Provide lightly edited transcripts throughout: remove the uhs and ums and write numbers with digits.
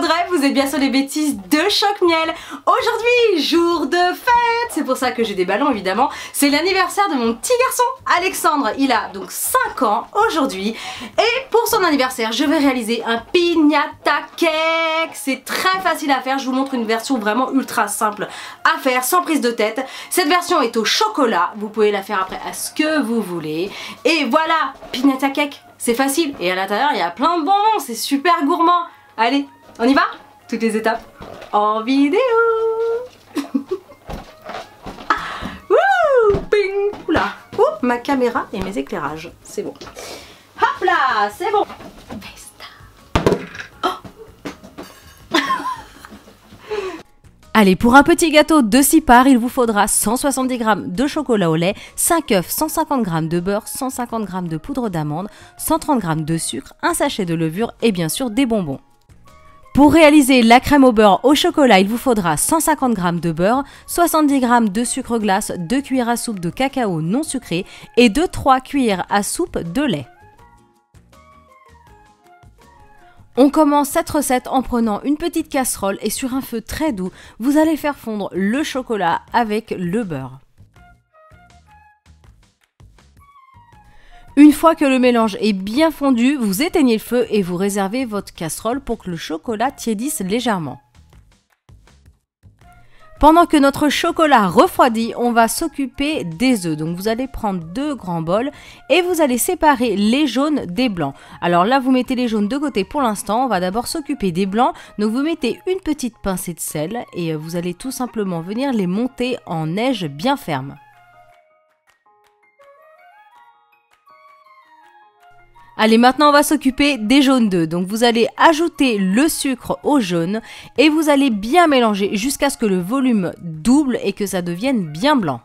Audrey, vous êtes bien sur les bêtises de Choc Miel. Aujourd'hui, jour de fête, c'est pour ça que j'ai des ballons évidemment. C'est l'anniversaire de mon petit garçon Alexandre, il a donc 5 ans aujourd'hui. Et pour son anniversaire, je vais réaliser un piñata cake. C'est très facile à faire, je vous montre une version vraiment ultra simple à faire, sans prise de tête. Cette version est au chocolat, vous pouvez la faire après à ce que vous voulez. Et voilà, piñata cake. C'est facile et à l'intérieur il y a plein de bonbons, c'est super gourmand. Allez, on y va? Toutes les étapes en vidéo. Wouh, ping. Oula, ouh, ma caméra et mes éclairages, c'est bon. Hop là, c'est bon. Allez, pour un petit gâteau de 6 parts, il vous faudra 170 g de chocolat au lait, 5 œufs, 150 g de beurre, 150 g de poudre d'amande, 130 g de sucre, un sachet de levure et bien sûr des bonbons. Pour réaliser la crème au beurre au chocolat, il vous faudra 150 g de beurre, 70 g de sucre glace, 2 cuillères à soupe de cacao non sucré et 2-3 cuillères à soupe de lait. On commence cette recette en prenant une petite casserole et sur un feu très doux, vous allez faire fondre le chocolat avec le beurre. Une fois que le mélange est bien fondu, vous éteignez le feu et vous réservez votre casserole pour que le chocolat tiédisse légèrement. Pendant que notre chocolat refroidit, on va s'occuper des œufs. Donc vous allez prendre 2 grands bols et vous allez séparer les jaunes des blancs. Alors là, vous mettez les jaunes de côté pour l'instant. On va d'abord s'occuper des blancs. Donc vous mettez une petite pincée de sel et vous allez tout simplement venir les monter en neige bien ferme. Allez, maintenant on va s'occuper des jaunes d'œufs. Donc vous allez ajouter le sucre au jaune et vous allez bien mélanger jusqu'à ce que le volume double et que ça devienne bien blanc.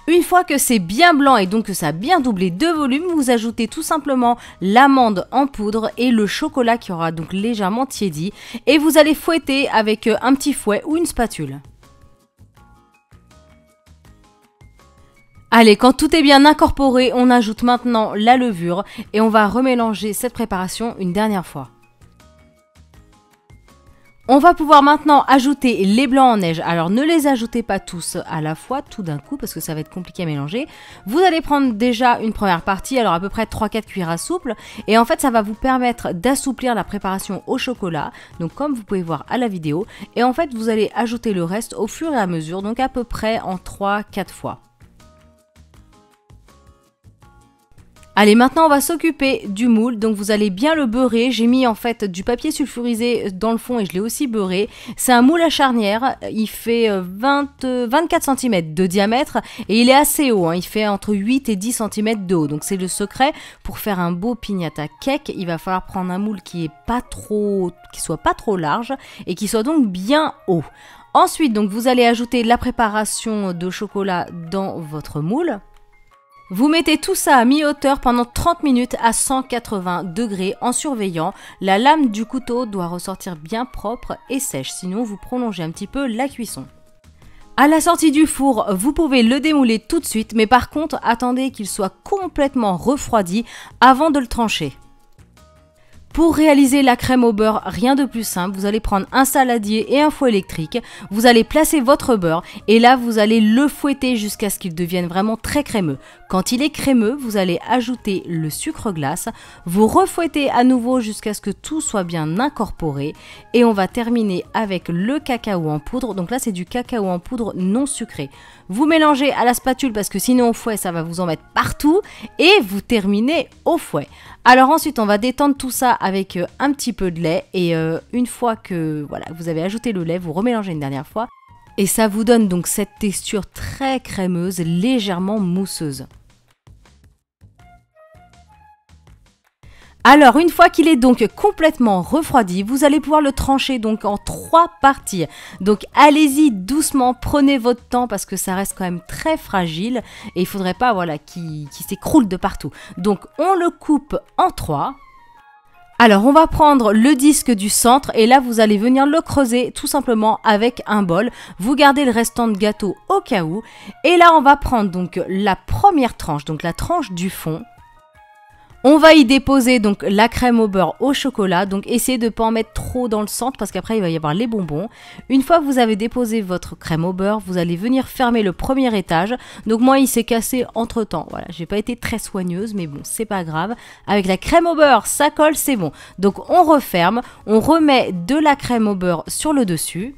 Une fois que c'est bien blanc et donc que ça a bien doublé de volume, vous ajoutez tout simplement l'amande en poudre et le chocolat qui aura donc légèrement tiédi et vous allez fouetter avec un petit fouet ou une spatule. Allez, quand tout est bien incorporé, on ajoute maintenant la levure et on va remélanger cette préparation une dernière fois. On va pouvoir maintenant ajouter les blancs en neige. Alors ne les ajoutez pas tous à la fois, tout d'un coup, parce que ça va être compliqué à mélanger. Vous allez prendre déjà une première partie, alors à peu près 3-4 cuillères à soupe. Et en fait, ça va vous permettre d'assouplir la préparation au chocolat, donc comme vous pouvez voir à la vidéo. Et en fait, vous allez ajouter le reste au fur et à mesure, donc à peu près en 3-4 fois. Allez, maintenant on va s'occuper du moule, donc vous allez bien le beurrer. J'ai mis en fait du papier sulfurisé dans le fond et je l'ai aussi beurré. C'est un moule à charnière, il fait 24 cm de diamètre et il est assez haut, hein. Il fait entre 8 et 10 cm de haut. Donc c'est le secret pour faire un beau piñata cake. Il va falloir prendre un moule qui soit pas trop large et qui soit donc bien haut. Ensuite, donc vous allez ajouter la préparation de chocolat dans votre moule. Vous mettez tout ça à mi-hauteur pendant 30 minutes à 180 degrés en surveillant. La lame du couteau doit ressortir bien propre et sèche, sinon vous prolongez un petit peu la cuisson. À la sortie du four, vous pouvez le démouler tout de suite, mais par contre, attendez qu'il soit complètement refroidi avant de le trancher. Pour réaliser la crème au beurre, rien de plus simple, vous allez prendre un saladier et un fouet électrique, vous allez placer votre beurre et là vous allez le fouetter jusqu'à ce qu'il devienne vraiment très crémeux. Quand il est crémeux, vous allez ajouter le sucre glace, vous refouettez à nouveau jusqu'à ce que tout soit bien incorporé et on va terminer avec le cacao en poudre. Donc là c'est du cacao en poudre non sucré. Vous mélangez à la spatule parce que sinon au fouet ça va vous en mettre partout et vous terminez au fouet. Alors ensuite on va détendre tout ça avec un petit peu de lait et une fois que voilà, vous avez ajouté le lait, vous remélangez une dernière fois et ça vous donne donc cette texture très crémeuse, légèrement mousseuse. Alors une fois qu'il est donc complètement refroidi, vous allez pouvoir le trancher donc en 3 parties. Donc allez-y doucement, prenez votre temps parce que ça reste quand même très fragile et il faudrait pas voilà qu'il s'écroule de partout. Donc on le coupe en 3. Alors on va prendre le disque du centre et là vous allez venir le creuser tout simplement avec un bol. Vous gardez le restant de gâteau au cas où. Et là on va prendre donc la première tranche, donc la tranche du fond. On va y déposer donc la crème au beurre au chocolat, donc essayez de ne pas en mettre trop dans le centre parce qu'après il va y avoir les bonbons. Une fois que vous avez déposé votre crème au beurre, vous allez venir fermer le premier étage. Donc moi il s'est cassé entre temps, voilà, j'ai pas été très soigneuse mais bon c'est pas grave. Avec la crème au beurre ça colle, c'est bon. Donc on referme, on remet de la crème au beurre sur le dessus.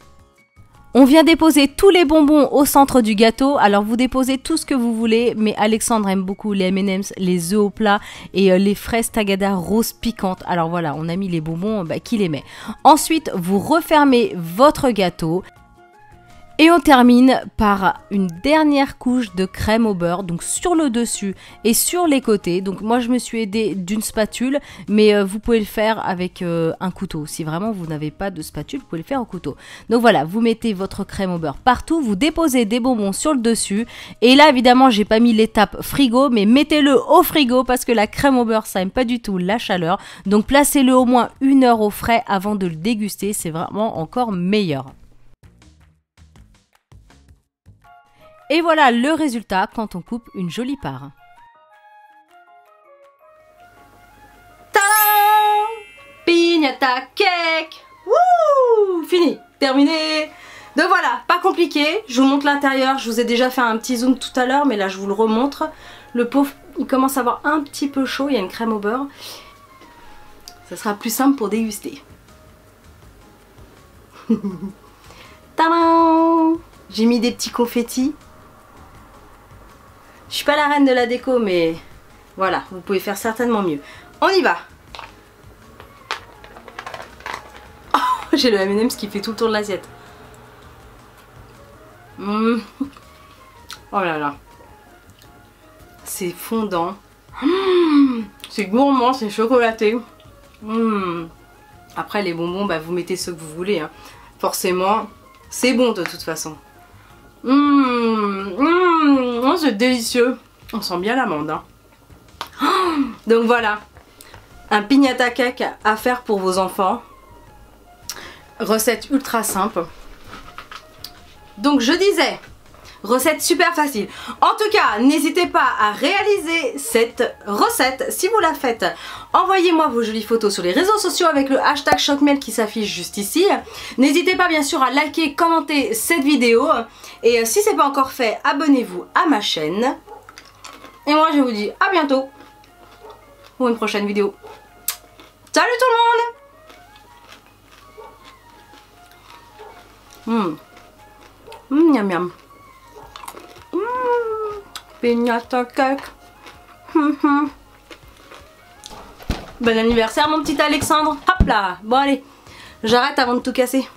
On vient déposer tous les bonbons au centre du gâteau. Alors vous déposez tout ce que vous voulez, mais Alexandre aime beaucoup les M&M's, les œufs au plat et les fraises tagada rose piquantes. Alors voilà, on a mis les bonbons qu'il aimait. Ensuite, vous refermez votre gâteau. Et on termine par une dernière couche de crème au beurre, donc sur le dessus et sur les côtés. Donc moi je me suis aidée d'une spatule, mais vous pouvez le faire avec un couteau. Si vraiment vous n'avez pas de spatule, vous pouvez le faire au couteau. Donc voilà, vous mettez votre crème au beurre partout, vous déposez des bonbons sur le dessus. Et là évidemment j'ai pas mis l'étape frigo, mais mettez-le au frigo parce que la crème au beurre ça aime pas du tout la chaleur. Donc placez-le au moins 1 heure au frais avant de le déguster, c'est vraiment encore meilleur. Et voilà le résultat quand on coupe une jolie part. Tadam! Piñata cake! Wouh! Fini, terminé. Donc voilà, pas compliqué. Je vous montre l'intérieur. Je vous ai déjà fait un petit zoom tout à l'heure, mais là je vous le remontre. Le pauvre, il commence à avoir un petit peu chaud. Il y a une crème au beurre. Ça sera plus simple pour déguster. Tadam! J'ai mis des petits confettis. Je suis pas la reine de la déco, mais voilà, vous pouvez faire certainement mieux. On y va. Oh, j'ai le M&M's qui fait tout le tour de l'assiette. Oh là là. C'est fondant. C'est gourmand, c'est chocolaté. Après les bonbons, bah, vous mettez ce que vous voulez. Hein. Forcément, c'est bon de toute façon. Oh, c'est délicieux. On sent bien l'amande. Hein. Donc voilà, un piñata cake à faire pour vos enfants. Recette ultra simple. Donc je disais, recette super facile. En tout cas, n'hésitez pas à réaliser cette recette. Si vous la faites, envoyez-moi vos jolies photos sur les réseaux sociaux avec le hashtag Chocmiel qui s'affiche juste ici. N'hésitez pas bien sûr à liker, commenter cette vidéo. Et si ce n'est pas encore fait, abonnez-vous à ma chaîne. Et moi je vous dis à bientôt pour une prochaine vidéo. Salut tout le monde. Miam miam. Piñata cake. Bon anniversaire mon petit Alexandre. Hop là. Bon allez, j'arrête avant de tout casser.